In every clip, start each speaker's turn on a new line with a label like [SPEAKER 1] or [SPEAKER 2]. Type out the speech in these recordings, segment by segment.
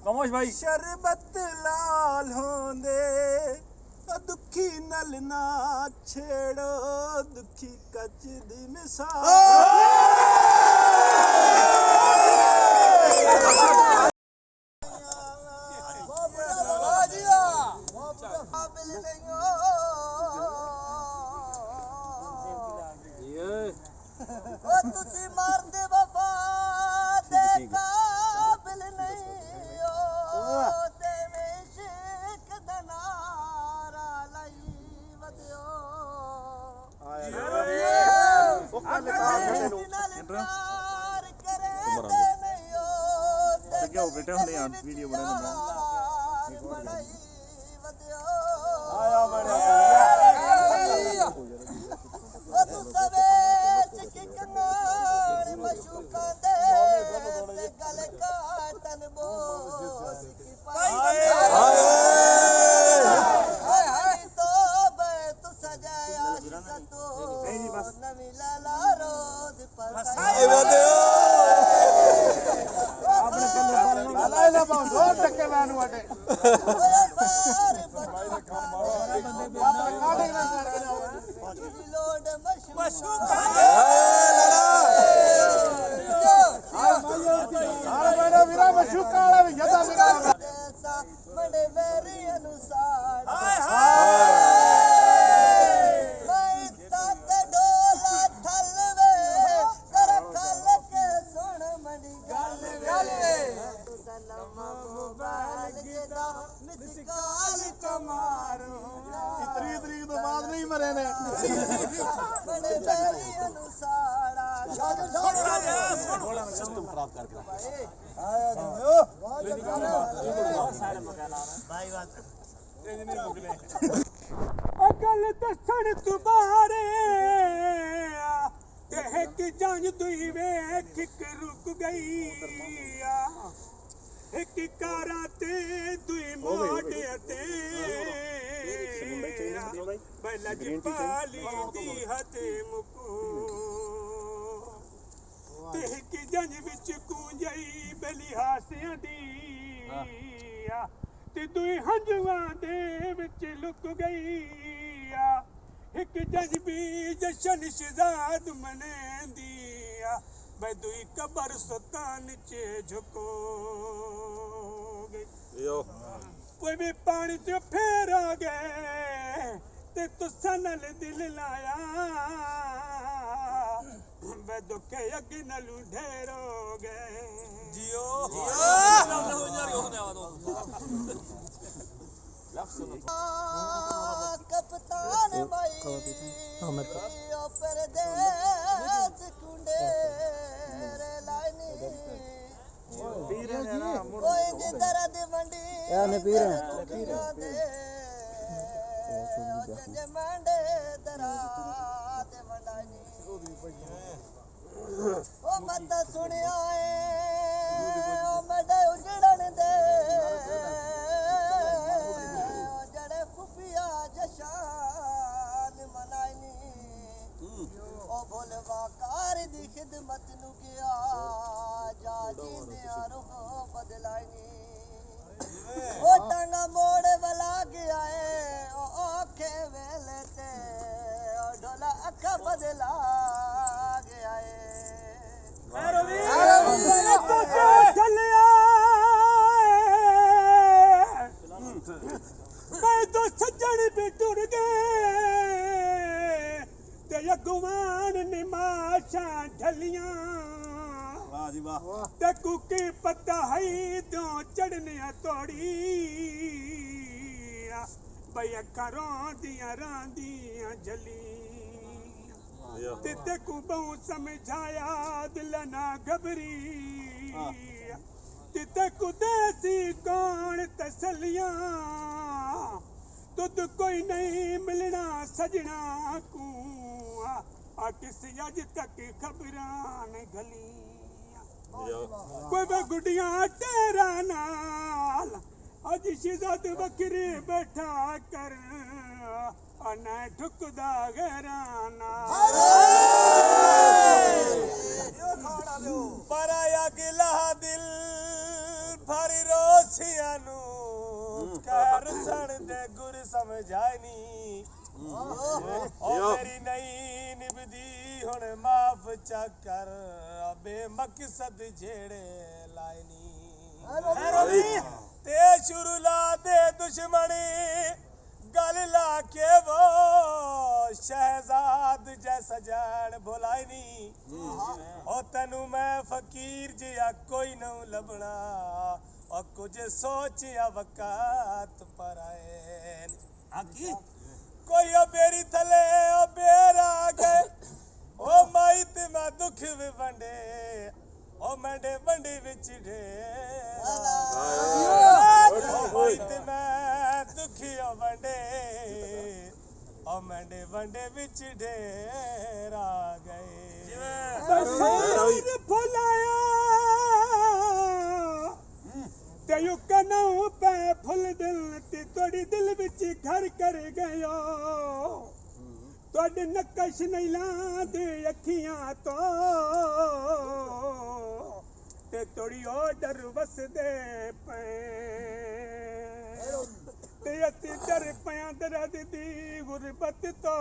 [SPEAKER 1] कमोश भाई
[SPEAKER 2] शरबत लाल होंदे दुखी नल ना छेड़ो दुखी कच दी मिसाल तुसी मारदे वफा दे काबिल नहीं हो तेरे इश्क दा नारा लाई वदियो प्यार करे नहीं हो
[SPEAKER 1] क्या हो बेटा हमने यार वीडियो बनाने
[SPEAKER 2] बनाई वदियो तू सबे अकल दसन तुम्हारे एक जंग दुई वेख रुक गई एक कारा ते दुई मोटे ते बलज पाली दी हते मुको ते एक जंग विच कूंजई बली हासियां दी ते दुई हंजुआं दे विच लुक गई एक जज्बी जशन शहजाद मनेंदी मैं दुई कबर सुतान चे झुको गई कोई भी पानी च फेर आ गए ते तुसा नल दिल लाया मैं दुखे अगे नलू ढेरो गए जियो कप्तान भाई ओ परदेस कुंडे रे लाइनी पीरे ने ना कोई जी दर्द मंडी या ने पीरे दे ओ जे मंडे दरा ते वंडानी ओ मत सुनिया ओ मडे उजड़न दे कार दी खिदमत नु गया जा जींदे रुख बदलानी ओ टांगा मोड़ वाला गया है ओ आंखे वेले ते ओ ढोला अखा बदला गया है मैं तो सज्जन पे टुर गए ते गुमान निमाशा ढलियां वाह जी वाह ते कुकी पत्ता है तो चढ़ने तोड़ी भैया करों दिया रांदियां जली ते को बहु समझाया दिल ना घबरी ते को देसी कौन तसलियां तुद कोई नहीं मिलना सजना को किसी अज तक खबरान गली कोई गुडिया तेरा नाल अज शिजत बकरी बैठा कर अन ठुकदा घराना पर आया गिला दिल भरी रोज
[SPEAKER 3] ਮਾਛੀਆਂ ਨੂੰ ਕਹਿਰ ਸਣ ਦੇ ਗੁਰ ਸਮਝਾਈ ਨੀ ਓ ਮੇਰੀ ਨਹੀਂ ਨਿਭਦੀ ਹੁਣ ਮਾਫ ਚੱਕਰ ਬੇਮਕਸਦ ਜਿਹੜੇ ਲਾਏ ਨੀ ਤੇ ਸ਼ੁਰੂ ਲਾ ਦੇ ਦੁਸ਼ਮਣੀ गल ला के वो शहजाद जैसा जान भुलाई नी ओ तेनू मैं फकीर जिया कोई न लभना और कुछ सोचिया वक़्त पर आए कोई ओ बेरी थले ओ बेरा गए ओ माई ते मैं दुख भी वंडे ओ मंडे मंडी विच ढेर ते मैं दुखिया वंडे ओ मंडे वंडे विच ढेर आ गए
[SPEAKER 2] बसार फुलाया ते यू कनऊ पे फुल दिल ते तोड़ी दिल विच घर कर गयो तोड़े नकश नहीं लांदे अखियां तो ते तोड़ी ओडर वसदे पे ते असी डर पिया दर्द दी गुरबत तो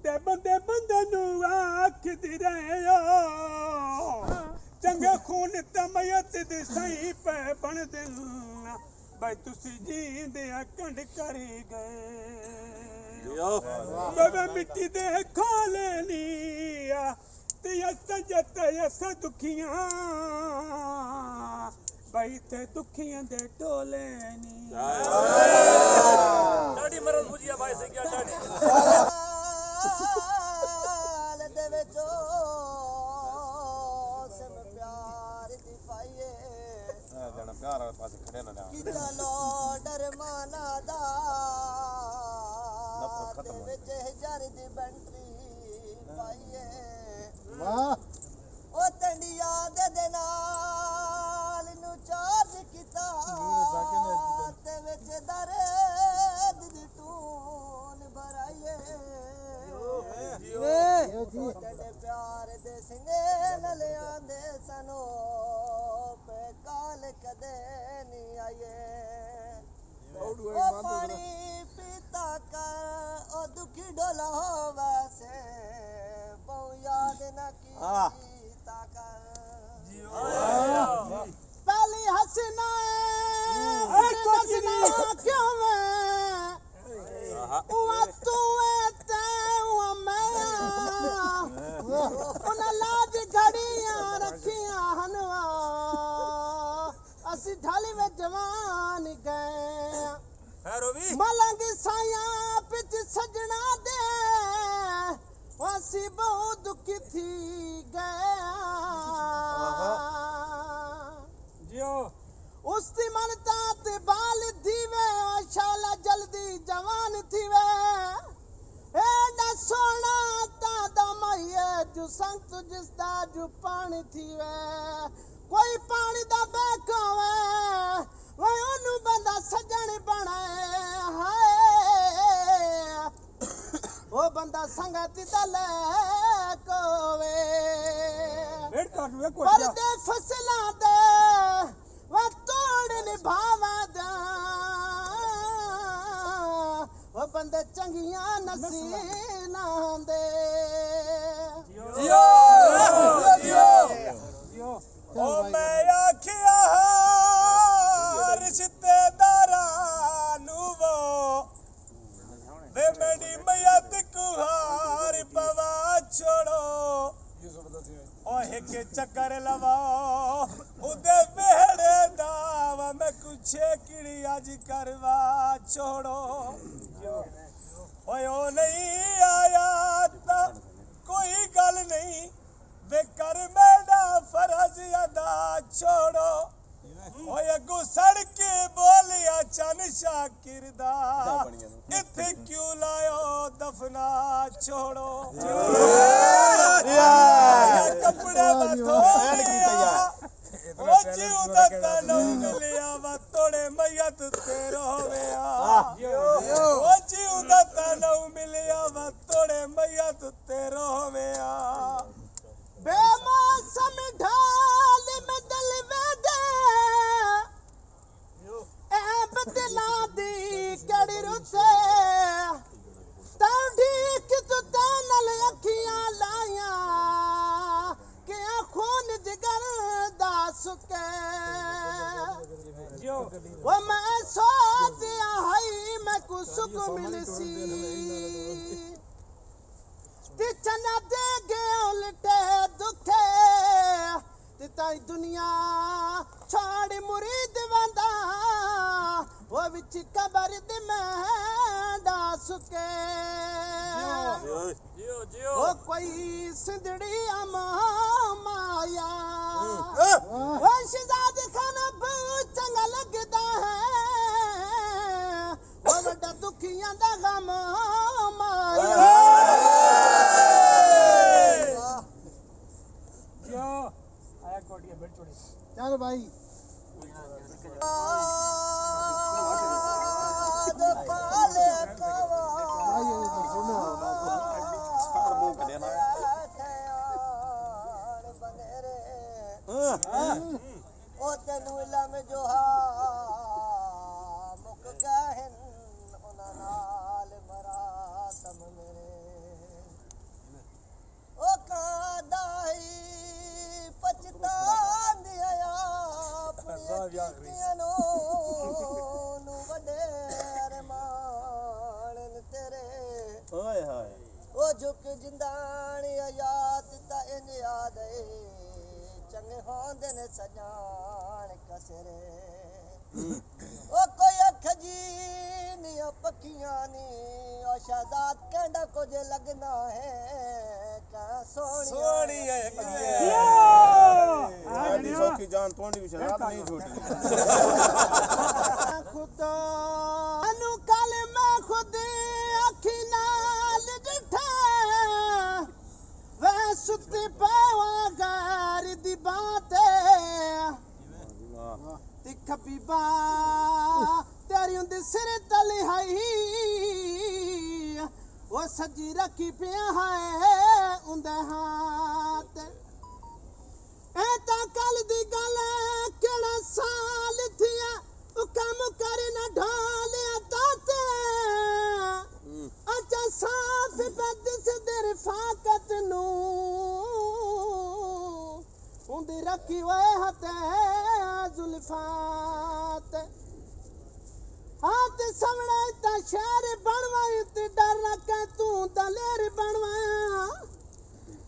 [SPEAKER 2] ते बंदे बंदे नू आखदी रहे चंगे खून तमयत दी सही पे बन दिन भाई तुसी जींदे कंड करी गए बाबा मिट्टी दे खोले नी ते सजत यस दुखियां भाई ते दुखियां दे टोले नी
[SPEAKER 3] डाडी मरन मुझिया भाई से क्या डाडी
[SPEAKER 4] दे विचो सिम प्यार दी पाइए
[SPEAKER 1] ਜਣਾ ਪਿਆਰ ਵਾਲੇ ਪਾਸੇ ਖੜੇ ਨਾ
[SPEAKER 4] किता लो डर माना दा दे विच हजार दी बैटरी पाइए वाह ओ टंडिया दे नाल नु चार्ज कीता ते विच दर्द दी टून भराइए तेरे प्यार दे सिंगे नले आंदे सनो पे काल कदे नहीं आए ओ पानी पीता कर ओ दुखी डोला हो वैसे बहु याद न कीता कर पहली हंसना हंसना क्यों मैं तू लाज घड़ियां रखियां हनवा असी ढाली में जवान गए मलंग साया पिच सजना दे असी बहुत दुखी थी गया उसकी मनता ते बाल थीवे शाला जल्दी जवान थीवे एडा सोना तादा मैया जो संत जिसदा जो पानी थीवे कोई पानी दा बेखावे वे ओनु बंदा सजन बनाए हाय ओ बंदा संगति दा ले कोवे पर दे फसला दे वा तोड़ निभावा दा वो बंदे चंगियां नसीना दे
[SPEAKER 3] ओ मैं आखिया रिश्तेदारां नू वो वे मेरी मैयत कुहार पवा छोड़ो ओ एक चक्कर लवाओ उदे बेड़े दावा मैं कुछ किड़ी आज करवा छोड़ो ओए ओ नहीं आया ता कोई गल नहीं वे कर मेरा फर्ज अदा छोड़ो ओए गुसड़ के बोलिया चन शाकिर दा इथे क्यों लायो दफना छोड़ो कपड़े बाथो ओ जीव दा तनु मिलिया वा तोड़े मैयत तेरो होवेया ओ जीव दा तनु मिलिया वा तोड़े मैयत तेरो होवेया
[SPEAKER 4] बेमौसम ढाल में दिल में दे वो मैं सोचिया हाई मैं को सुख मिलसी ती चना दे गए उल्टे दुखे ती ताई दुनिया छोड़ मुरीद वंदा वो विच कबर दे मैं डास के वो कोई सिंधड़ी माया वो शहजाद खाना बहुत चंगा लगदा है वो बड़ा दुखियां दा गम माया
[SPEAKER 2] आया कोटिया बैठ छोड़े
[SPEAKER 4] चल भाई
[SPEAKER 5] ओ तेनू इलम जो हा मुक गहन उना नाल मरा तम मेरे ओ कादाई पछतांदी आया पुनियानो नु वडे अरमान तेरे
[SPEAKER 1] ओए होए
[SPEAKER 5] ओ झुक जिंदानी आयात ता इन याद चंगे होंदे ने सजान कसरे ओ कोई अख जी नी पखियां नी ओ शहजाद कहंदा कुछ लगना है का सोहणी
[SPEAKER 3] है
[SPEAKER 1] आड़ी सौखी जान तोड़ी भी शराब नहीं छोड़ी
[SPEAKER 4] खुदा अनु कल मैं खुद अखी नाल डिठा वे सुती पावा गार दी बाते ती खबीबा तेरी उंदे सिर तले हाई वो सजी रखी पिया है उंदे हाथ ए ता कल दी गल केड़ा साल थिया ओ कम कर न ढालिया ताते अच्छा साफ बद से दर फाकत नू उंदी रखी वे हते जुल्फात हाथ सवड़े ता शहर बनवाई ते डर रखे तू दलेर बनवाया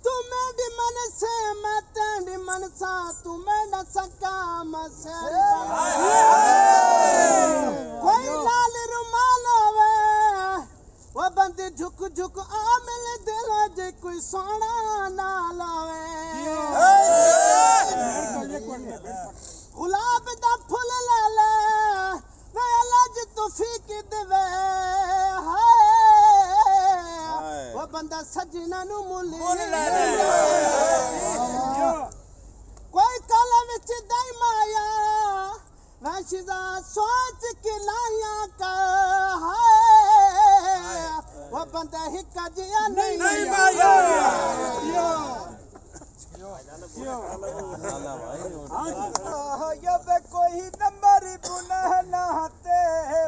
[SPEAKER 4] तू मेरी मन से मैं तेरी मन सा तू मेरा सका मसर कोई लाल रुमाल होवे वो बंदे झुक झुक आ मिले दिल जे कोई सोना ना लावे गुलाब दा फुल ले ले वे अलज तौफीक देवे हाय वो बंदा सजना नु मुल ले कोई काला विच दई माया वैशिदा सोच के लाया का हाय वो बंदा हिक्का जिया नहीं माया
[SPEAKER 5] जब कोई नंबर पुनः नहाते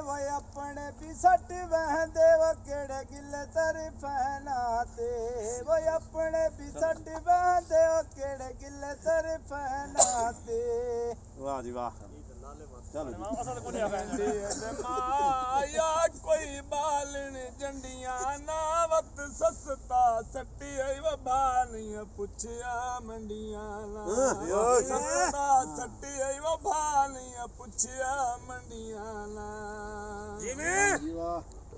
[SPEAKER 5] वो अपने भी सट बहदे वो केड़े गिले तर पहनाते वो अपने भी सट बहदे वो केड़े गिले तर पहनाते
[SPEAKER 1] वाह जी वाह चलो
[SPEAKER 3] माया कोई बालन जंडियां ना वक्त सस्ता सट्टी वो बानिया पुछया मंडियां ना सस्ता सट्टी वो बानिया पुछया मंडियां ना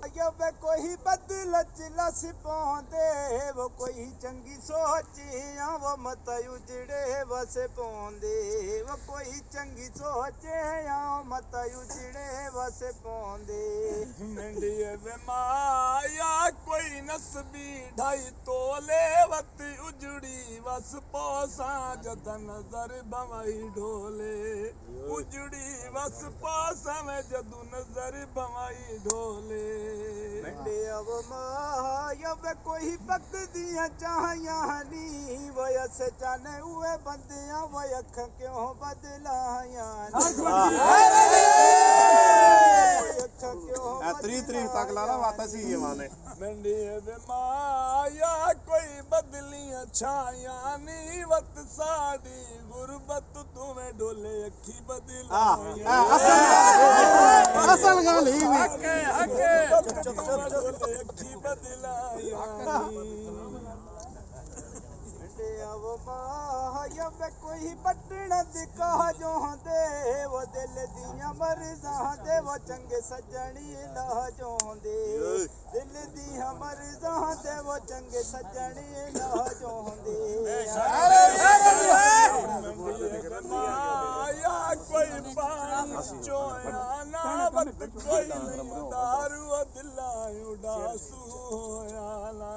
[SPEAKER 5] जब कोई बदल लस पौंदे वो कोई चंगी सोचिया वो मत उजड़े बस पौंदे वो कोई चंगी सोचिया मत उजड़े बस पौंदे
[SPEAKER 3] मंडिये वे माया कोई नसबी ढाई तोले वत उजड़ी बस पोसा जद नजर बवाई ढोले उजड़ी बस पोसा में जदू नजर बवाई ढोले
[SPEAKER 5] अब माया वे कोई पक दिया चाहिया नी वो से जाने हुए बंदियां वो अख क्यों बदलाया
[SPEAKER 1] तरी तक लाला वाता सी ये माने
[SPEAKER 3] मंडिये वे माया कोई बदलियां छाया नी वत साड़ी गुरबत तुम्हें डोले अखी बदल
[SPEAKER 1] असल गल ही नहीं
[SPEAKER 3] डोले अखी बदलाई
[SPEAKER 5] वो माया वे कोई बटना दिखा जो दे वो दिल दिया मरजा दे वो चंगे सजनी ला जो दे दिल दिया मरजा दे वो चंगे सजनी ला जो दे
[SPEAKER 3] माया कोई पानी चोया ना वक्त कोई नहीं दारू दिलायू डासू होया ना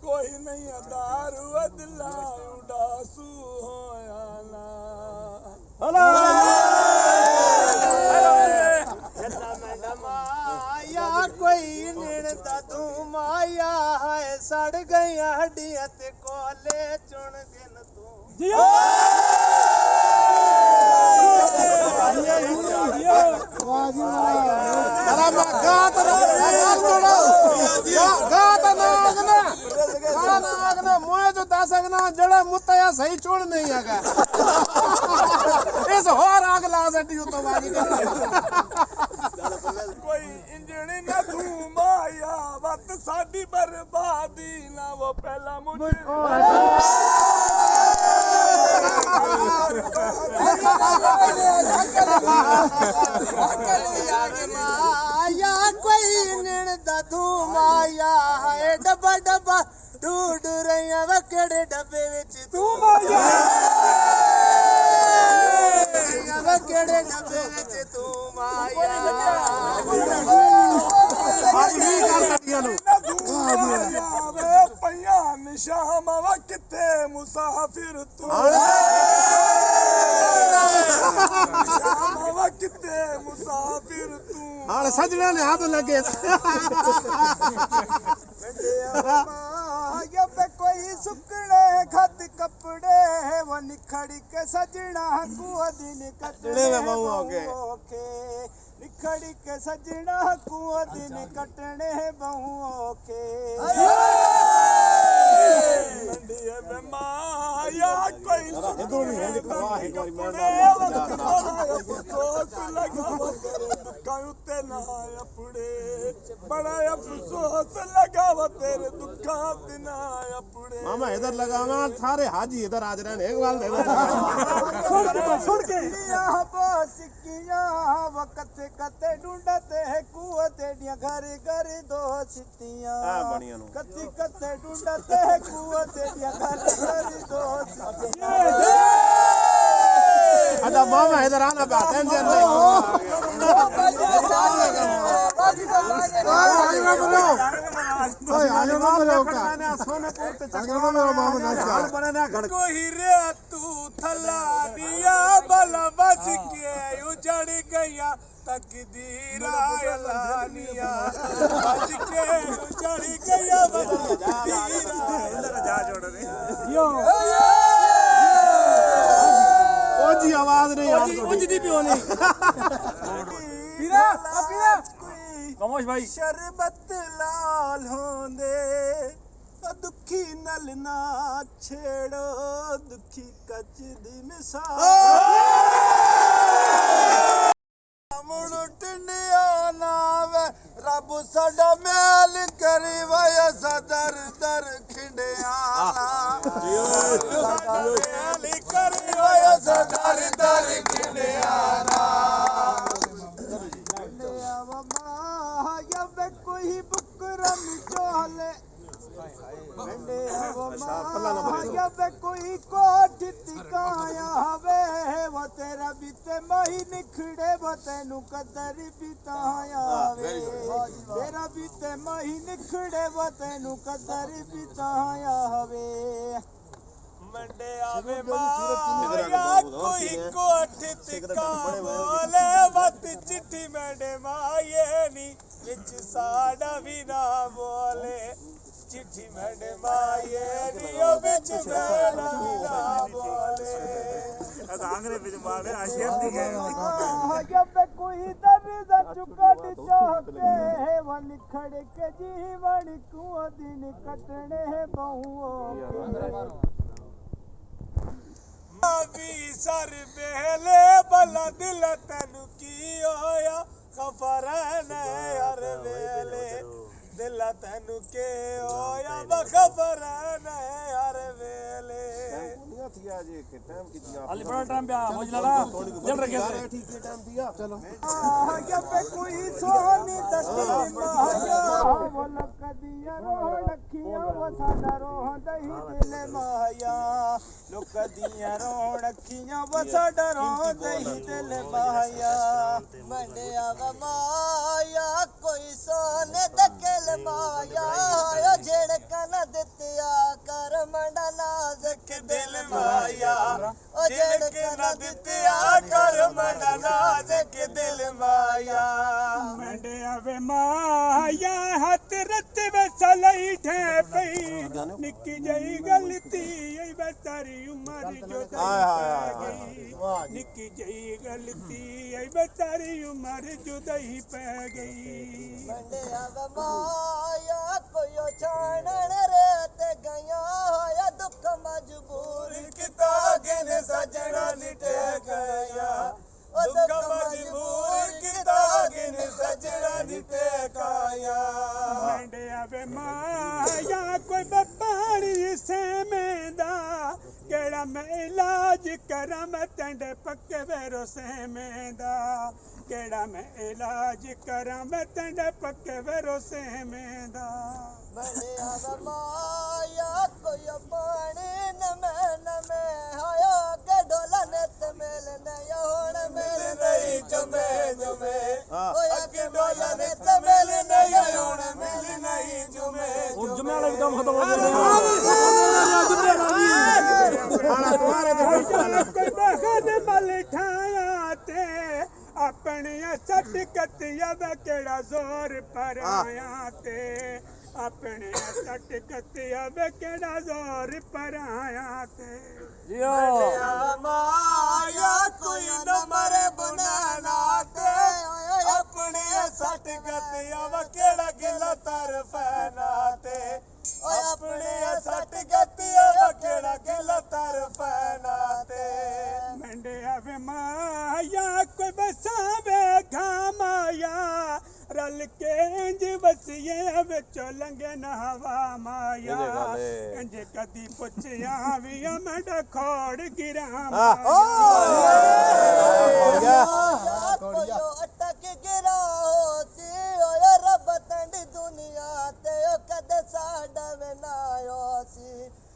[SPEAKER 3] कोई नहीं दारू दिलायू डासू होया ना
[SPEAKER 5] माया कोई निड़ता तू माया है सड़ गई हड्डियां ते कोले चुन गिन तू
[SPEAKER 1] अरे मैं गात ना मोए जो दस अगना जड़ा मुतया सही छोड़ नहीं आगा इस होर आग ला सटी तो बाजी
[SPEAKER 3] कोई इंजन ना तू माया वत साडी बर्बादी ना वो पहला मुझे
[SPEAKER 5] माया कोई निड़ता तू माया है डब्बा डब्बा ढूंढ रही वकड़े डब्बे विच तू माया वकड़े डब्बे विच तू माया
[SPEAKER 3] पया निशाम किते मुसाफिर तू किते मुसाफिर तू
[SPEAKER 1] हां सजना ने हाथ लगे
[SPEAKER 5] पे कोई सुकड़े खत कपड़े वो निखड़ी के सजना कुआ दिन कटड़े बहुओके निखड़ी के सजना कुआ दिन कटने बहुओं के
[SPEAKER 3] माया कोई बड़ा अफसोस लगा तेरे दुखा दिन
[SPEAKER 1] मामा इधर लगावा सारे हाजी इधर आज रहे एक बार
[SPEAKER 2] सुन के
[SPEAKER 5] वो कते कते ढूंढते है कुआ तेडियां घर घर दो सिटियां
[SPEAKER 1] बढ़िया नु
[SPEAKER 5] कते कते ढूंढते है कुआ तेडियां घर घर दो सिटियां
[SPEAKER 1] अदा मामा इधर आना बात टेंशन नहीं
[SPEAKER 3] कोई रे तू थला दिया बल बच के उजड़ गया तकदीर आयलानिया बच के उजड़ गया तकदीर जा जोड़ रे
[SPEAKER 2] यो
[SPEAKER 1] ओ जी आवाज नहीं आ
[SPEAKER 2] कुछ दी पियो नहीं पीरा पीरा कमोश भाई
[SPEAKER 5] शरबत लाल होंदे दुखी नल ना छेड़ो दुखी कच दी मिसाल मुड़ टिंडिया नावे रब साडा मेल करी वया सदर दर खिंडिया मेल करी वया सदर दर खिंडिया कोई बुकरम चोले कोई कोठ टिकाया वे वो तेरा बीते मही निखड़े वो तेनू कदर बिताया वे तेरा बीते मही निखड़े वो तेनू कदर बिताया वे मंडे आवे माया कोई कोठ टिका बोले वत चिट्ठी मंडे माये नी विच साडा भी ना बोले चिट्ठी मंडे माये नी ओ विच साडा भी ना बोले
[SPEAKER 3] आंगरे विच मारे आशिया दी
[SPEAKER 5] जब कोई दर्द चुकट चाहते है वो निखड़ के जीवन कुआ दिन कटने बहुओं
[SPEAKER 3] ਵੀ ਸਰ ਵੇਲੇ ਬਲਾ ਦਿਲ ਤੈਨੂੰ ਕੀ ਹੋਇਆ ਖਫਰ ਨੇ ਹਰ ਵੇਲੇ ਦਿਲ ਤੈਨੂੰ ਕੀ ਹੋਇਆ ਬਖਬਰ ਨੇ ਹਰ ਵੇਲੇ
[SPEAKER 1] अली बड़ा टाइम पे आ मौज लाला जल रखे
[SPEAKER 5] ठीक है टाइम दिया चलो जब कोई सोनी दस्ती माया वो लकदिया रोह रखिया वो साडा रोह दही दिल माया लकदिया रोह रखिया वो साडा रोह दही दिल माया
[SPEAKER 4] मंडिया व माया कोई सोने दकल माया ओ झड़का न दित्या कर मंडा नाज़ुक
[SPEAKER 3] दिल माया ओ झड़के न दित्या कर मंडा नाज़ुक दिल माया
[SPEAKER 2] मंडिया वे माया हथ रत वसलई ठे पई निक्की जई गलती ऐ बसारी उमर जो गई निक्की जई गलती ऐ बसारी उमर जुदाई पै गई
[SPEAKER 4] मंडिया व माया कोई छाणण रे ते गया होया दुख मजबूर
[SPEAKER 3] किता गिन सजना निटे गया दुख मजबूर किता गिन सजना निटे गया
[SPEAKER 2] मंडिया वे माया कोई बपाड़ी से मेंदा केड़ा मैं इलाज करा मैं तंडे पक्के वेरो से मेंदा केड़ा मैं इलाज करा मैं तंडे पक्के वेरो से मेंदा
[SPEAKER 4] मंडिया व माया कोई पानी नमे हायो के डोला नेत मेल न योण मेल
[SPEAKER 3] नहीं जमे जमे
[SPEAKER 4] ओया
[SPEAKER 3] अगे डोला ने तमेल नहीं होण मिल नहीं जुमे
[SPEAKER 1] और जुम्मे वाला भी काम खत्म हो गया जुम्मे
[SPEAKER 2] कोई बखत मल ठाया ते अपने सट कतिया वे केड़ा जोर पर आया ते अपने सट कतिया वे केड़ा जोर पर आया ते
[SPEAKER 1] जियो
[SPEAKER 3] माया कोई न मरे बनाना ते अपने सट गतिया वकेड़ा गिला तरफना ते अपने सट गतिया वकेड़ा गिला तरफना ते
[SPEAKER 2] मंडिया वे माया कोई बसावे घामाया रल के इंज वसिए विचो लंघे न हवा माया इंज कदी पुछया भी मैं खोड़ गिरा
[SPEAKER 4] कोयो अटक गिरा होती ओया रब तंड दुनिया ते ओ कदे साडा वे ना होती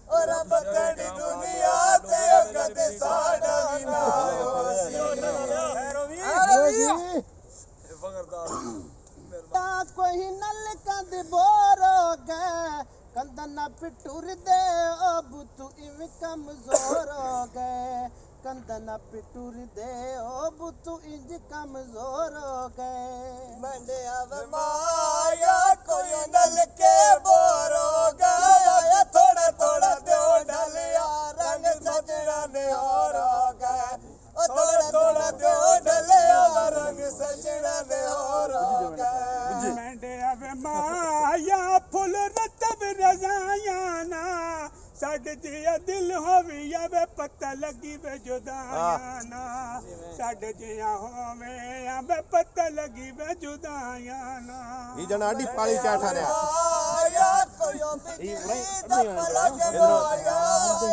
[SPEAKER 4] ओ रब तंड
[SPEAKER 3] दुनिया ते कदे साडा भी ना
[SPEAKER 4] कोई नल कंद बोरो गए कंदना पिटूर दे अब तू इव कमजोर हो गए कंदना पिटूर दे अब तू इंज कमजोर हो गए मंडिया व
[SPEAKER 3] माया कोई नल के बोरो गया थोड़ा थोड़ा दो ढलिया रंग सजना ने और हो गया थोड़ा थोड़ा दो ढलिया रंग सजना ने और हो गया
[SPEAKER 2] मंडिया वे माया फुल रतब रजाया ना साड जिया दिल होविया वे पता लगी वे जुदाया ना साड जिया होवे वे पता लगी वे जुदाया ना
[SPEAKER 1] ये जना अड्डी पाली चाठा रहा
[SPEAKER 3] माया कोयो बिजली दा पलक माया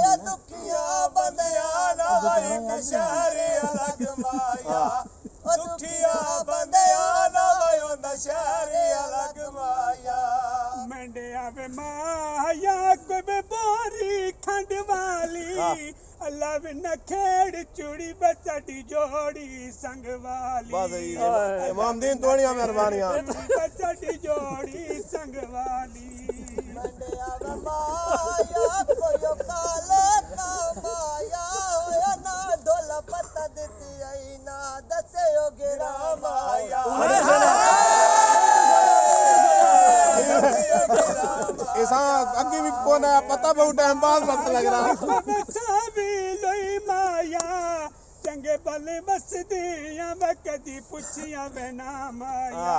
[SPEAKER 3] या दुखिया बंदिया ना एक शहर अलग माया दुखिया बंदिया ना शहर अलग माया
[SPEAKER 2] मंडिया वे माया कोई बोरी खंड वाली अल्लाह भी न खेड़ चूड़ी बचड़ी जोड़ी संग वाली
[SPEAKER 1] इमाम दीन तोड़िया मेहरबानियां
[SPEAKER 2] बचड़ी जोड़ी संग वाली
[SPEAKER 4] मंडिया व माया कोयो काले का माया होया ना ढोल पता देती आई ना दसे ओ गिरा माया
[SPEAKER 1] ऐसा अगे भी कोना पता बहुत टाइम बाद पता लग रहा
[SPEAKER 2] बसावी लोई माया चंगे भले बसदियां मैं कदी पुछिया वे ना माया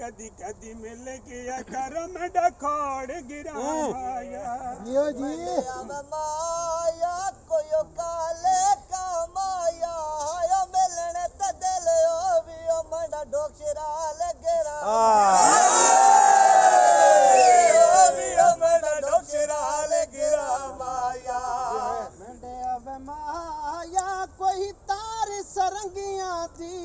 [SPEAKER 2] कदी कदी मिल गया कर में खोड़ गिरा माया
[SPEAKER 4] जियो जी माया कोई काले कमाया आयो मिलने ते दिल ओ भी ओ मंडा डोकरा लगेरा
[SPEAKER 3] भी हमड़ा डोकरा लगेरा माया
[SPEAKER 4] मंडे अब माया कोई तार सरंगियां दी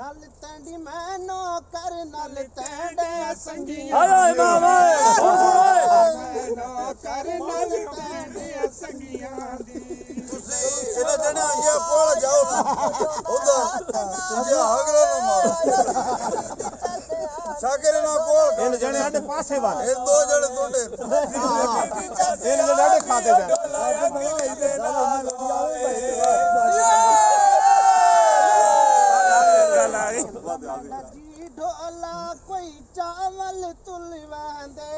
[SPEAKER 4] नल तंडी मैनो कर नल तंडे संगियां
[SPEAKER 2] ਹਾਏ ਮਾਵਾ
[SPEAKER 4] कर नल तंडे संगियां दी
[SPEAKER 5] ਇਹਦਾ ਜਣਾ ਇਹ ਕੋਲ ਜਾਓ ਉਧਰ ਜੇ ਹਗਰਾ ਨਾ ਮਾਰੋ ਸਾਗਰੇ ਨਾ ਕੋਲ
[SPEAKER 1] ਇਹਨ ਜਣੇ ਸਾਡੇ ਪਾਸੇ ਵਾਲੇ
[SPEAKER 5] ਇਹ ਦੋ ਜਣੇ ਤੁਹਾਡੇ
[SPEAKER 1] ਇਹਨ ਜਣੇ ਸਾਡੇ ਖਾਤੇ ਦੇ
[SPEAKER 4] जी ढोला कोई चावल तुल वंदे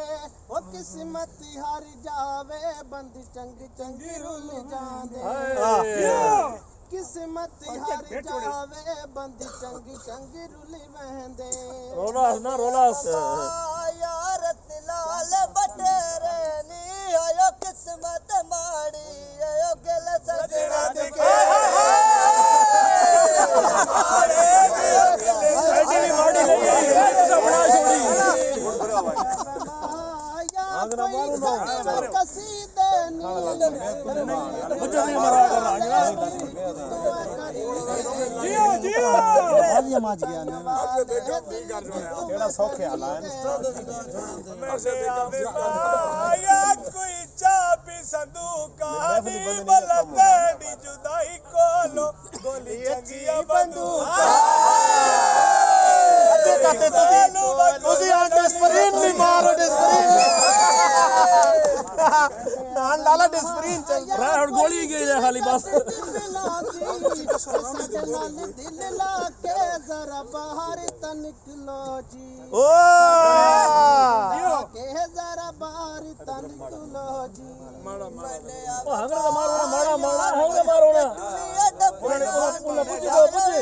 [SPEAKER 4] ओ किस्मत हार जावे बंद चंग चंगी रुल जांदे किस्मत हार जावे बंद चंग चंगी रुल वंदे
[SPEAKER 2] रोलास
[SPEAKER 4] यार लाल बटेरे नी आयो किस्मत माड़ी आयो गल सजना दे
[SPEAKER 1] ਕਿਹੜਾ ਸੌਖਿਆ ਲਾ
[SPEAKER 3] माया कोई चाबी संदूका दी बलंदी जुदाई कोलो गोली चंगिया बंदूक
[SPEAKER 1] ਤੁਸੀਂ ਆ ਡਿਸਪਰੀਨ ਨਹੀਂ ਮਾਰੋ ਡਿਸਪਰੀਨ ਨਾਲ ਲਾਲਾ ਡਿਸਪਰੀਨ ਚੱਲ
[SPEAKER 2] ਹੁਣ ਗੋਲੀ ਗਈ ਹੈ ਖਾਲੀ ਬਸ
[SPEAKER 4] दिल ला के जरा बाहर त निकलो जी
[SPEAKER 1] ਓ
[SPEAKER 4] के जरा बाहर त निकलो जी
[SPEAKER 2] ਉਹ ਹੰਗਰ ਦਾ ਮਾਰੋ ਮਾੜਾ ਮਾੜਾ ਹੰਗਰ ਮਾਰੋ ਨਾ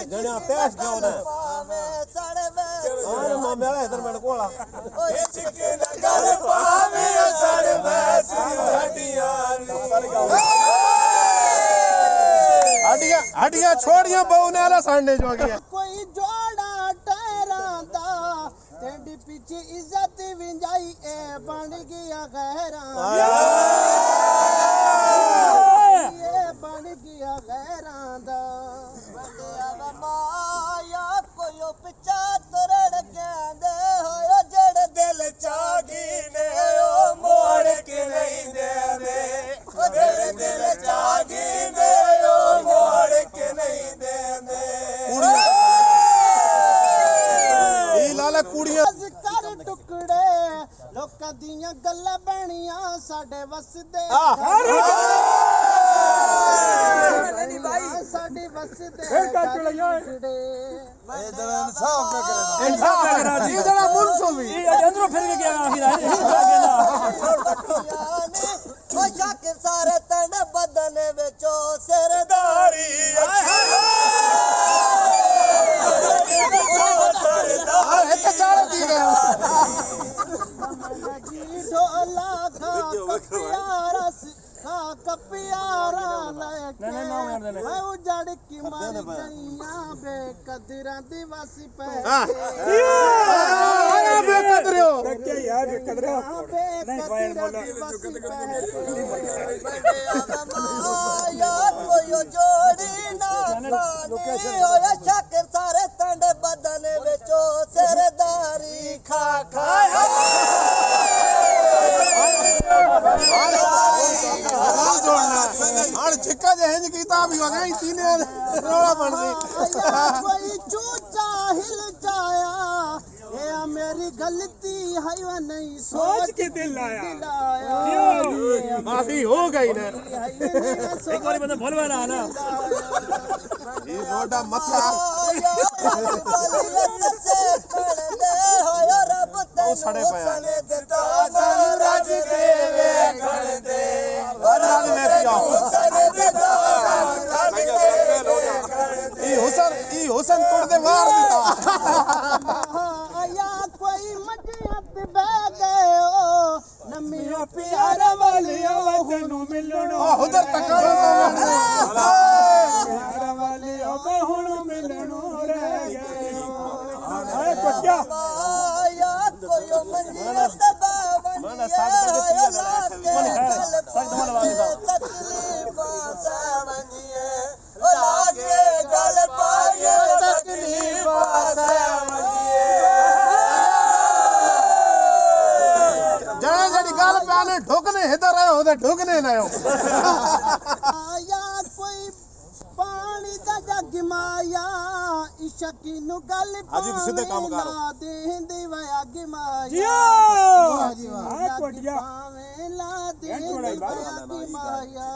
[SPEAKER 1] ਜਣਿਆ ਪੈਸ ਗਿਆ ਉਹਨੇ
[SPEAKER 4] साढ़े
[SPEAKER 1] ਆਹ ਮਾਮੇ ਵਾਲਾ ਇਧਰ ਮੇਰੇ ਕੋਲ ਆ
[SPEAKER 3] चिके नगर पावे साढ़े बैस हड्डियां
[SPEAKER 1] ਹੱਡੀਆਂ ਛੋੜੀਆਂ ਬਹੁ ਨੇ ਆਲਾ ਸਾਂਡੇ ਜੋ ਗਿਆ
[SPEAKER 4] कोई जोड़ा टहरांदा तेरी पीछे इज्जत विंजाई ए बन गया गहरा ये बन गया गहरांदा बंदिया माया कोई पिछा तुरड़ कहंदे होयो जड़
[SPEAKER 3] दिल चागी ने ओ मोड़ के नहीं देंदे दिल चागी ने ओ मोड़ के नहीं देंदे
[SPEAKER 1] ਇਹ ਲਾਲਾ ਕੁੜੀਆਂ
[SPEAKER 4] कर टुकड़े लोकां दियां गल्लां बणियां साडे वसदे साडे वसदे
[SPEAKER 2] ਕੱਟ ਲਈਆਂ
[SPEAKER 5] ਇਹ ਜਣਾ ਇਨਸਾਫ ਨਾ ਕਰੇ
[SPEAKER 1] ਇਨਸਾਫ ਕਰਾ ਜੀ ਇਹ ਜਿਹੜਾ ਮੁਨਸੋ ਵੀ
[SPEAKER 2] ਇਹ ਅੰਦਰੋਂ ਫਿਰ ਕੇ ਗਿਆ ਆਖਿਰ
[SPEAKER 4] ओ शाकिर सारे तन बदन विचो सिरदारी
[SPEAKER 1] ਇੱਥੇ ਚਾਲ ਦੀ ਗਿਆ
[SPEAKER 4] जी ढोला खा कपियारा खा कपियारा लेके मैं उजड़ की मर गईयां बेकदरां दी वसी पे
[SPEAKER 1] ਆਇਆ ਬੇਕਦਰਿਓ
[SPEAKER 2] क्या यार कदरा
[SPEAKER 4] नहीं फाइन बोला यार कोई जोड़ी ना पानी होया शाकिर सारे तंडे बदन विचो सरदारी खा खाया
[SPEAKER 1] ਹਣ ਛਿੱਕਾ ਜੇ ਇੰਜ ਕੀਤਾ ਵੀ ਹੋ ਗਿਆ ਤੀਨੇ ਰੋਲਾ ਬਣਦੀ
[SPEAKER 4] कोई चूचा हिल जाया ये मेरी गलती है वो नहीं सोच
[SPEAKER 2] के दिल आया
[SPEAKER 4] लाया
[SPEAKER 1] ਮਾਫੀ ਹੋ ਗਈ ਨੇ
[SPEAKER 2] एक बार बंदा भूल ना ना
[SPEAKER 1] ਇਹ ਰੋਡਾ ਮੱਥਾ ਉਹ ਸੜੇ ਪਿਆ
[SPEAKER 3] रज देवे घण दे
[SPEAKER 1] ਰਾਜ ਮੈਂ ਪਿਆ ਇਹ ਹੁਸਨ ਤੋੜ ਦੇ ਮਾਰ ਦਿੱਤਾ
[SPEAKER 4] आया कोई मजियत बह गए ओ नमियो प्यार वालियो
[SPEAKER 2] तेनू मिलणो
[SPEAKER 1] ਉਧਰ ਤੱਕ
[SPEAKER 2] ਵੇ ਹੁਣ ਮਿਲਣੋਂ ਰਹਿ ਗਏ ਹਾਏ ਬੱਚਾ
[SPEAKER 4] ਆਇਆ ਕੋਈ ਮੰਜੀਰਾ ਤਬਾ
[SPEAKER 3] ਮੈਂ ਸਾਗ ਦੇ ਪਿਆ ਦਾ ਮਨ ਖੈਰ ਸਾਗ ਦਮਨ ਵਾਲੀ ਦਾ
[SPEAKER 4] ਤਕਲੀਫਾਂ ਸਾਵਣੀਏ ਉਹ ਲਾਗੇ ਗਲ ਪਾਈਏ ਤਕਲੀਫਾਂ ਸਾਵਣੀਏ
[SPEAKER 1] ਜਿਹੜੀ ਗੱਲ ਪਿਆਨੇ ਢੁਕਨੇ ਇਧਰ ਆਓ ਤੇ ਢੁਕਨੇ ਨਾ ਆਓ
[SPEAKER 4] ਆਇਆ ਕੋਈ ਪਾਣੀ ਦਾ ਜੱਗ ਮਾਇਆ ਇਸ਼ਕੀ ਨੂੰ ਗੱਲ
[SPEAKER 1] ਹਾਂਜੀ, ਸਿੱਧੇ ਕੰਮ ਕਰ।
[SPEAKER 4] ਲਾ ਦੇਂਦੀ ਵਾ ਅੱਗ ਮਾਇਆ
[SPEAKER 2] ਜੀਓ
[SPEAKER 4] ਜੀ
[SPEAKER 2] ਆ
[SPEAKER 4] ਵਾਹ
[SPEAKER 2] ਕੋਟਿਆ
[SPEAKER 4] ਭਾਵੇਂ ਲਾ ਦੇਂਦੀ
[SPEAKER 2] ਥੋੜ੍ਹਾ ਹੀ
[SPEAKER 4] ਵਾ
[SPEAKER 2] ਬਾਹਰ
[SPEAKER 4] ਅੱਗ ਮਾਇਆ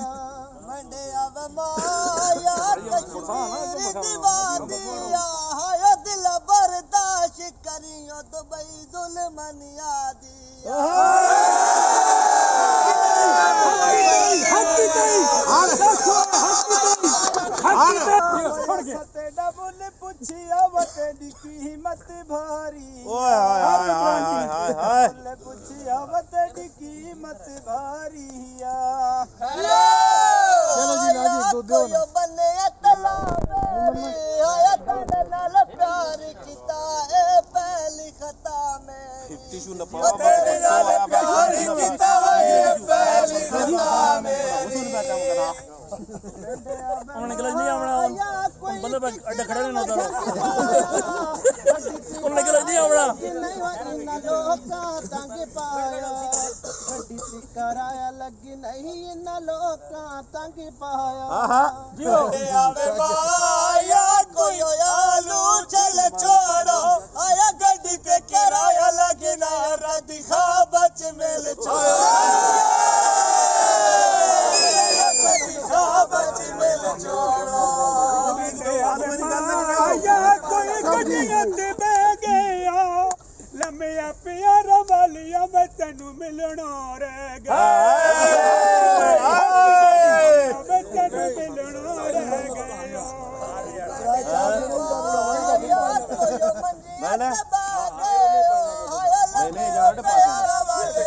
[SPEAKER 4] ਮੰਡਿਆ ਵਾ ਮਾਇਆ ਕਸ਼ਮੀਰ ਦੀ ਵਾਦੀਆਂ ਹਾਏ ਦਿਲ ਬਰਦਾਸ਼ ਕਰੀਓ ਦੁਬਈ ਜ਼ੁਲਮਨ ਯਾਦੀਆਂ
[SPEAKER 5] ਸਤੇ ਡਬਲ ਪੁੱਛਿਆ ਵਤੇ ਦੀ ਕੀਮਤ ਭਾਰੀ
[SPEAKER 1] ਓਏ ਹਾਏ ਹਾਏ ਹਾਏ ਹਾਏ ਹਾਏ
[SPEAKER 5] ਡਬਲ ਪੁੱਛਿਆ ਵਤੇ ਦੀ ਕੀਮਤ ਭਾਰੀ ਆ
[SPEAKER 4] ਚਲੋ ਜੀ ਲਾਜੀ ਦੁੱਧ ਦਿਓ ਬੰਨੇ ਤਲਾ ਮੇਰੀ ਆਇਆ ਤੁਹਾਡੇ ਨਾਲ ਪਿਆਰ ਕੀਤਾ ਇਹ ਪਹਿਲੀ ਖਤਾ ਮੇਰੀ
[SPEAKER 3] ਟਿਸ਼ੂ ਨਾ
[SPEAKER 4] ਤੇਰੇ ਨਾਲ ਪਿਆਰ ਕੀਤਾ ਇਹ ਪਹਿਲੀ ਖਤਾ
[SPEAKER 3] ਹੁਸਨ ਦਾ ਕੰਮ ਕਰਾ
[SPEAKER 6] ਹੁਣ ਨਿਕਲ ਨਹੀਂ ਆਉਣਾ ਬੰਦੇ ਅੱਡੇ ਖੜੇ ਨੇ ਨਾ ਉਧਰ ਹੁਣ ਨਿਕਲ ਨਹੀਂ ਆਉਣਾ
[SPEAKER 4] ਨਹੀਂ ਇਹਨਾਂ ਲੋਕਾਂ ਤੰਗ ਪਾਇਆ ਗੱਡੀ ਤੇ ਕਰਾਇਆ ਲੱਗੀ ਨਹੀਂ ਇਹਨਾਂ ਲੋਕਾਂ ਤੰਗ ਪਾਇਆ
[SPEAKER 6] ਜਿਓ
[SPEAKER 4] ਆਵੇ ਮਾਇਆ ਕੋਈ ਆਲੂ ਚਲ ਛੋੜੋ ਆਇਆ ਗੱਡੀ ਤੇ ਕਰਾਇਆ ਲੱਗੀ ਨਾ ਰਾਦੀ ਖਾਬਚ ਮਿਲ ਛੋੜੋ ਖਾਬਚ ਮਿਲ ਛੋੜੋ
[SPEAKER 2] ਆਇਆ ਕੋਈ ਗੱਡੀਆਂ ਤੇ ਬਹਿ ਗਿਆ ਲੰਮਿਆ ਪਿਆਰਾ ਵਾਲੀਆਂ ਮੈਂ ਤੈਨੂੰ ਮਿਲਣੋਂ ਰਹਿ ਗਿਆ ਮੈਂ ਤੈਨੂੰ ਮਿਲਣੋਂ ਰਹਿ ਗਿਆ
[SPEAKER 3] ਮੈਂ ਨਾ ਨਹੀਂ ਜਵਾੜ ਪਾਸ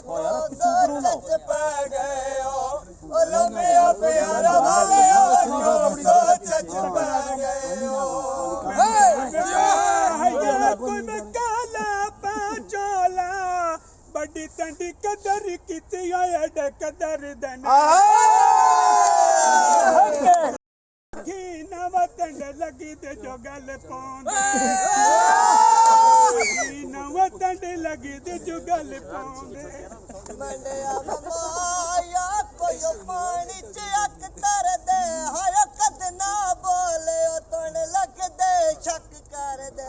[SPEAKER 3] ਓ ਯਾਰ ਪਿੱਛੂ ਕਰੂੰ ਨਾ
[SPEAKER 2] ਕੋਈ ਮੈਂ ਕਾਲਾ ਪਾਚੋਲਾ ਬੜੀ ਟੰਡੀ ਕਦਰ ਕੀਤੀ ਆਇਆ ਡ ਕਦਰ ਦਨ ਕੀ ਨਵਾਂ ਟੰਡ ਲੱਗੀ ਤੇ ਜੋ ਗੱਲ ਪਾਉਂਦੇ ਕੀ ਨਵਾਂ ਟੰਡ ਲੱਗੀ ਤੇ ਜੋ ਗੱਲ ਪਾਉਂਦੇ
[SPEAKER 4] ਮੰਡਿਆ ਮਾਇਆ ਕੋਈ ਪਾਣੀ ਚ ਅੱਖ ਤਰਦੇ ਹਾਏ ਕਦ ਨਾ ਬੋਲੇ ਉਹ ਤਣ ਲੱਗਦੇ ਸ਼ੱਕ ਕਰਦੇ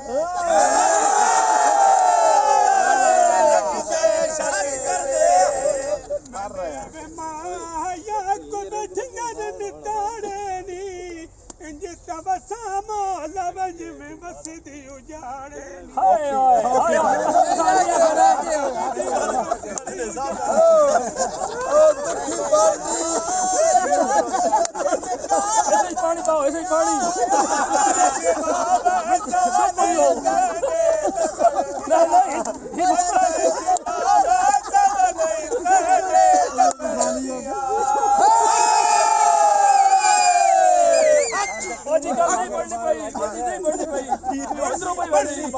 [SPEAKER 2] ਵੇ ਮਾਇਆ ਕੋ ਬੈਠੀਆਂ ਨੇ ਤਾੜੇ ਨੀ ਇੰਜ ਤਵਾ ਸਾਮੋ ਲਵਜ ਮੈਂ ਵਸਦੀ ਉਜਾੜੇ ਨੀ
[SPEAKER 6] ਹਾਏ ਹਾਏ ਹਾਏ ਪਾਣੀ ਪਾਓ ਇਸੇ ਪਾਣੀ ਜੀ ਗੱਲ ਨਹੀਂ ਪੜਨੀ ਪਈ ਜੀ ਨਹੀਂ ਪੜਨੀ ਪਈ ਅੰਦਰੋਂ ਪਈ ਵੜੀ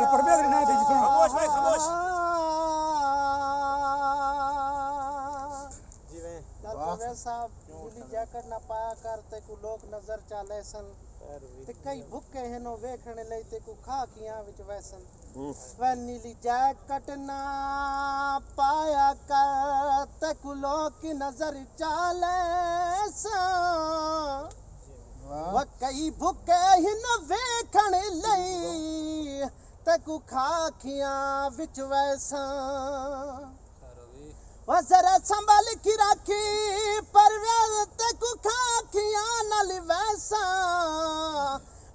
[SPEAKER 2] ਪਰਬੇਦਰ ਨਾ ਦੇ ਸੁਣ
[SPEAKER 3] ਖਾਮੋਸ਼ ਭਾਈ ਖਾਮੋਸ਼
[SPEAKER 4] ਡਾਕਟਰ ਸਾਹਿਬ ਨੀਲੀ ਜੈਕਟ ਨਾ ਪਾਇਆ ਕਰ ਤੇ ਕੋ ਲੋਕ ਨਜ਼ਰ ਚਾਲੇ ਸਨ ਤੇ ਕਈ ਭੁੱਖੇ ਹਨੋ ਵੇਖਣ ਲਈ ਤੇ ਕੋ ਖਾਕੀਆਂ ਵਿੱਚ ਵੈਸਨ ਵੈ ਨੀਲੀ ਜੈਕਟ ਨਾ ਪਾਇਆ ਕਰ ਤੇ ਕੋ ਲੋਕ ਨਜ਼ਰ ਚਾਲੇ ਸਨ ਵਾ ਕਈ ਭੁੱਖੇ ਹਨੋ ਵੇਖਣ ਲਈ ਤੇ ਕੋ ਖਾਕੀਆਂ ਵਿੱਚ ਵੈਸਨ वजरा संभाल की राखी परवेज ते को खाखियां नाल वैसा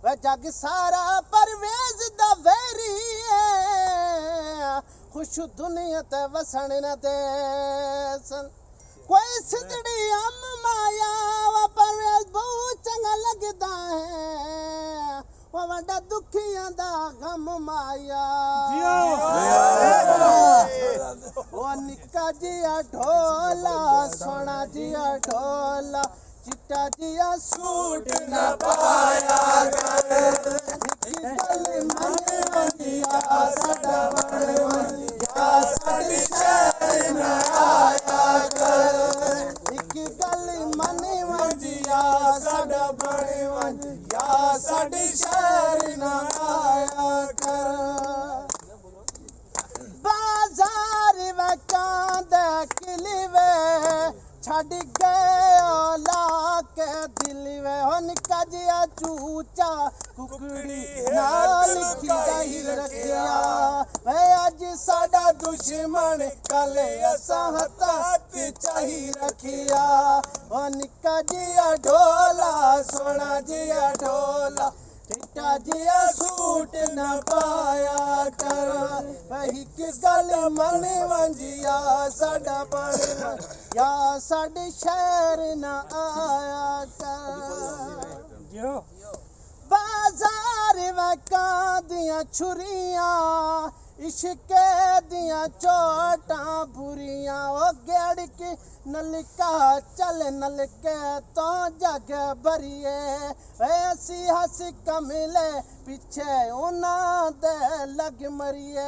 [SPEAKER 4] वे जग सारा परवेज दा वेरी है खुश दुनिया ते वसन न दे सन कोई सिजड़ी अम माया वा परवेज बहुत चंगा लगदा है वो वड्डा दुखियां दा गम माया ओ निक्का जिया ढोला सोना जिया ढोला चिट्टा जिया सूट न पाया कर निक्की गल मन वंजिया साडा बण वंजिया साडी शहर न आया कर निक्की गल मन वंजिया साडा बण वंजिया साडी शहर न आया कर बाजार वकां दे किली वे छड़ गया लाके दिल वे हो निक्का जिया चूचा कुकड़ी नाल खिदाई रखिया वे अज साडा दुश्मन कल असां हत्थ चाही रखिया ओ निक्का जिया ढोला सोना जिया ढोला चिट्टा जिया सूट न पाया कर वही कि गल मन वंजिया साडा बण या साडे शहर न आया कर बाजार वकां दियां छुरियां इश्क दियां चोटां बुरियां ओ गेड़ की नलका चल नलके तो जग भरिए ऐसी हंस कमले पीछे उन्हां दे लग मरिए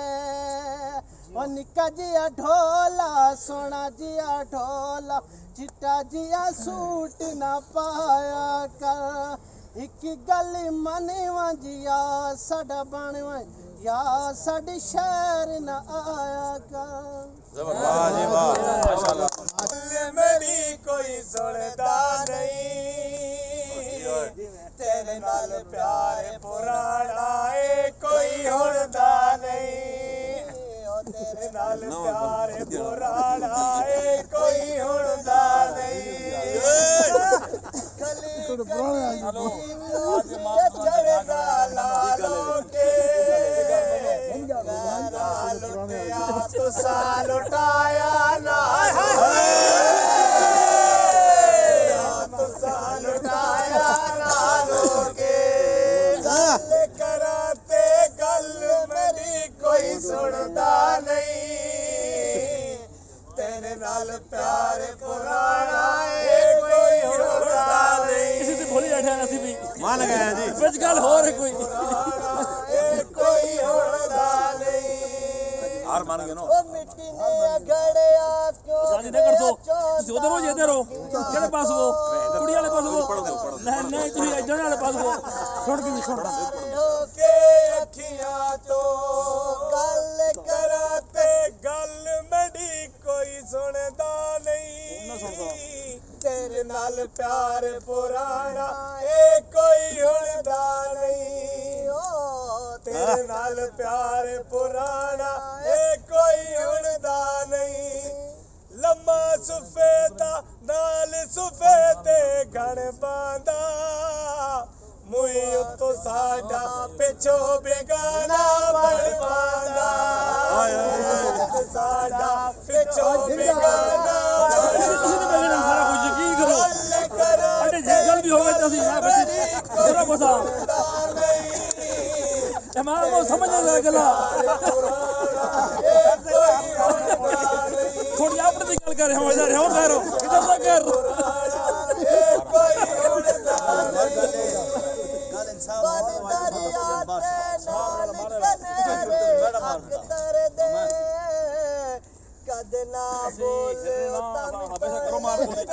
[SPEAKER 4] ओ निक्का जिया ढोला सोना जिया ढोला चिट्टा जिया सूट न पाया कर एक गल मन वंजिया साडा बण या साडी शहर न आया कर
[SPEAKER 3] वाह जी वाह माशाल्लाह मेरी कोई सुनदा नहीं तेरे नाल प्यार पुराना है कोई हुणदा नहीं तेरे नाल प्यार पुराना है कोई हुणदा नहीं चढ़दा लालों के तुसा लुटाया ना तुसा लुटाया ना लोगे गल कराते गल मेरी कोई सुनदा नहीं तेरे नाल प्यार पुराना है कोई हुणदा नहीं
[SPEAKER 6] इसी से भोली बैठे ਅਸੀਂ ਵੀ
[SPEAKER 3] मान गए जी
[SPEAKER 6] ਵਿੱਚ ਗੱਲ ਹੋਰ ਹੈ ਕੋਈ
[SPEAKER 3] कोई हुणदा नहीं हार मान गए नो
[SPEAKER 4] ओ मिट्टी ने अगड़िया क्यों
[SPEAKER 6] शादी नहीं कर दो ਤੁਸੀਂ ਉਧਰ ਹੋ ਜਿੱਧਰ ਹੋ ਕਿਹੜੇ ਪਾਸ ਹੋ ਕੁੜੀ ਵਾਲੇ ਪਾਸ ਹੋ ਨਹੀਂ ਨਹੀਂ ਤੁਸੀਂ ਇੱਧਰ ਵਾਲੇ ਪਾਸ ਹੋ ਛੋੜ ਕੇ ਛੋੜ
[SPEAKER 3] के अखियां तो गल कराते गल मेरी कोई सुनदा नहीं तेरे नाल प्यार पुराना ए कोई हुणदा नहीं ओ तेरे नाल प्यार पुराना ए कोई हुणदा नहीं लम्मा सुफेदा नाल सुफेदे घण बांदा मुई तो साडा पिछो बेगाना बन पांदा साडा पिछो बेगाना
[SPEAKER 6] ਤੁਸੀਂ ਤਾਂ ਮੇਰੇ ਨਾਲ ਸਾਰਾ ਕੁਝ ਯਕੀਨ ਕਰੋ ਅਡੇ ਜੇ ਗੱਲ ਵੀ ਹੋਵੇ ਤਾਂ ਅਸੀਂ ਮੈਂ ਬੱਚੇ ਥੋੜਾ ਬਸਾ ਇਹ ਮਾਂ ਨੂੰ ਸਮਝ ਨਹੀਂ ਲੱਗ ਗਲਾ ਥੋੜੀ ਆਪਣੀ ਦੀ ਗੱਲ ਕਰ ਰਿਹਾ ਹਾਂ ਯਾਰ ਹੁਣ ਕਰੋ ਕਿੱਧਰ ਤੱਕ ਕਰ
[SPEAKER 4] कदना बोल
[SPEAKER 6] ਕਰੋ ਮਾਰ ਬੋਲੇ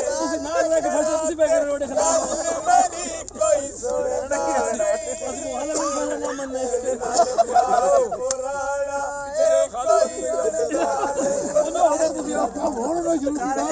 [SPEAKER 6] ਤੁਸੀਂ ਨਾਲ ਲੈ ਕੇ ਫਸੋ ਤੁਸੀਂ ਬੈ ਕੇ ਰੋੜੇ ਖਲਾ
[SPEAKER 3] मेरी कोई सुनदा
[SPEAKER 6] ਅਸੀਂ ਹਾਲ ਨਹੀਂ ਮੰਨਦੇ
[SPEAKER 3] पुराना
[SPEAKER 6] ਉਹਨੂੰ ਹਾਲ ਤੁਸੀਂ
[SPEAKER 1] ਹੁਣ ਸ਼ੁਰੂ ਕੀਤਾ